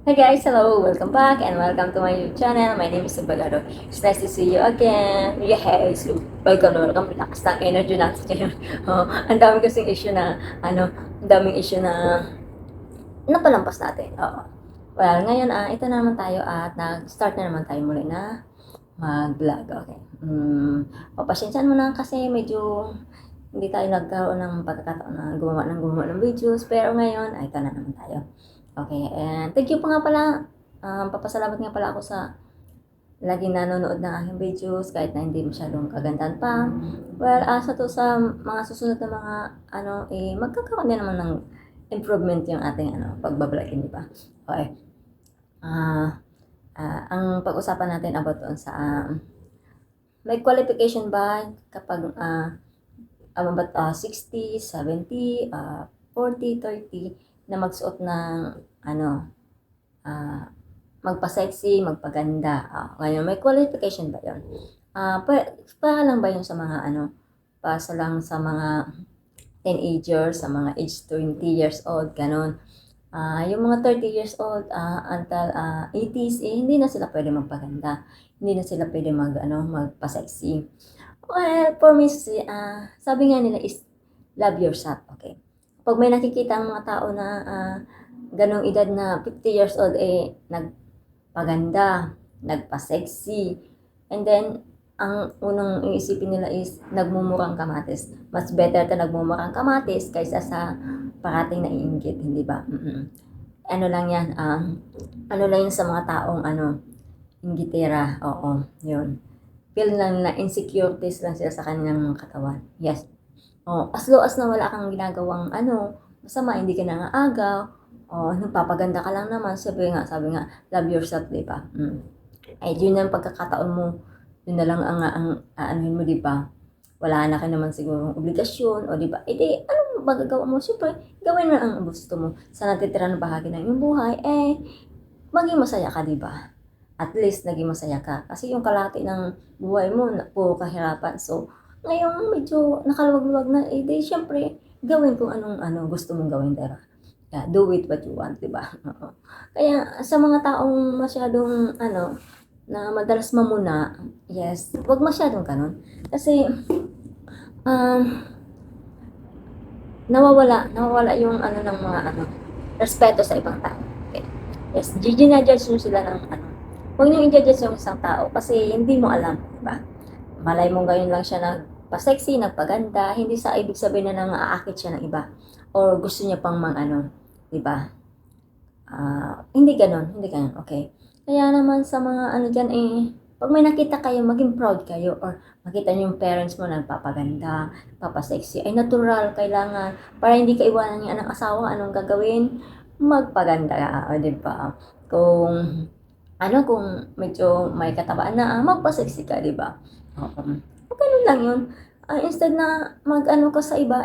Hey guys, hello! Welcome back and welcome to my YouTube channel. My name is Sabalaro. It's nice to see you again. Yes! Welcome na welcome. Lakas ng energy natin ngayon. Ang daming kasing issue na, ang daming issue na napalampas natin. Well, ngayon, ito na naman tayo at nag-start na naman tayo muli na mag-vlog. Okay. Papasyensyan mo na kasi medyo hindi tayo nagkaroon ng pagkakataon na gumawa ng videos. Pero ngayon, ito na naman tayo. Okay, and thank you pa nga pala. Papasalamat nga pala ako sa laging nanonood ng aking videos kahit na hindi masyadong kagandahan pa. Well, sa mga susunod na mga magkakaroon din naman ng improvement yung ating pagbablogin, di ba? Okay. Ang pag-usapan natin about doon sa may qualification ba kapag about 60, 70, 40, 30 na magsuot ng magpa-sexy, magpaganda. Ngayon, may qualification ba yun? Para lang ba yun sa mga para lang sa mga teenagers, sa mga age 20 years old, ganon. Yung mga 30 years old until 80s, hindi na sila pwede magpaganda. Hindi na sila pwede magpa-sexy. Well, for me, sabi nga nila is love yourself, okay? Pag may nakikita ang mga tao na ganong edad na 50 years old, nagpaganda, nagpa-sexy, and then, ang unang iisipin nila is nagmumurang kamatis. Mas better na nagmumurang kamatis kaysa sa parating naiinggit, hindi ba? Ano lang yan, sa mga taong inggitera, oo, yun. Feel lang na insecurities lang sila sa kanilang katawan. Yes. As low as na wala kang ginagawang masama, hindi ka nangaagaw, nagpapaganda ka lang naman, sabi nga, love yourself, di ba? Ay, yun ang pagkakataon mo, yun na lang ang anuhin mo, di ba? Wala na ka naman siguro obligasyon, o di ba? Anong magagawa mo? Siyempre, gawin mo ang gusto mo. Sa natitira na bahagi ng iyong buhay, maging masaya ka, di ba? At least, naging masaya ka. Kasi yung kalahati ng buhay mo, puro kahirapan. So, ngayong medyo nakaluwag-luwag na, syempre, gawin kung anong gusto mong gawin, diba? Yeah, do it what you want, diba? Kaya, sa mga taong masyadong, na madalas mamuna, yes, wag masyadong ganun. Kasi, nawawala yung ng mga respeto sa ibang tao. Okay? Yes, ginajudge nyo sila ng huwag nyo i-judge yung isang tao kasi hindi mo alam, diba? Malay mo ngayon lang siya nagpa-sexy, nagpaganda, hindi sa ibig sabihin na nang-aakit siya ng iba or gusto niya pang diba? Hindi ganon, okay? Kaya naman sa mga dyan pag may nakita kayo, maging proud kayo or makita niyo yung parents mo nagpapaganda, papasexy, ay natural, kailangan, para hindi ka iwanan niya ng asawa, anong gagawin? Magpaganda ka, diba? Kung medyo may katabaan na, magpa-sexy ka, di ba? Oo. Ganun lang yun. Instead na ka sa iba,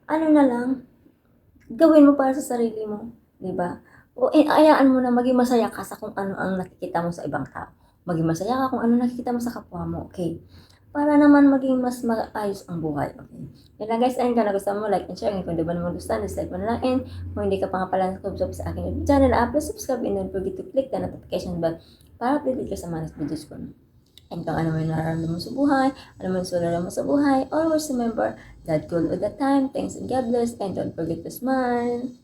na lang, gawin mo para sa sarili mo, di ba? O ayaan mo na maging masaya ka sa kung ano ang nakikita mo sa ibang tao. Maging masaya ka kung ano nakikita mo sa kapwa mo, okay? Para naman maging mas maayos ang buhay, okay? Yan lang guys, ayun ka na gusto mo, like and share. Kung di ba naman gusto, dislike mo na lang. And kung hindi ka pa nga pala subscribe sa aking YouTube channel, please subscribe and don't forget to click the notification bell para update ka sa mga next videos ko. And kung ano may nararamdaman mo sa buhay, ano man suliraman mo sa buhay, always remember that goal all the time. Thanks and God bless, and don't forget to smile.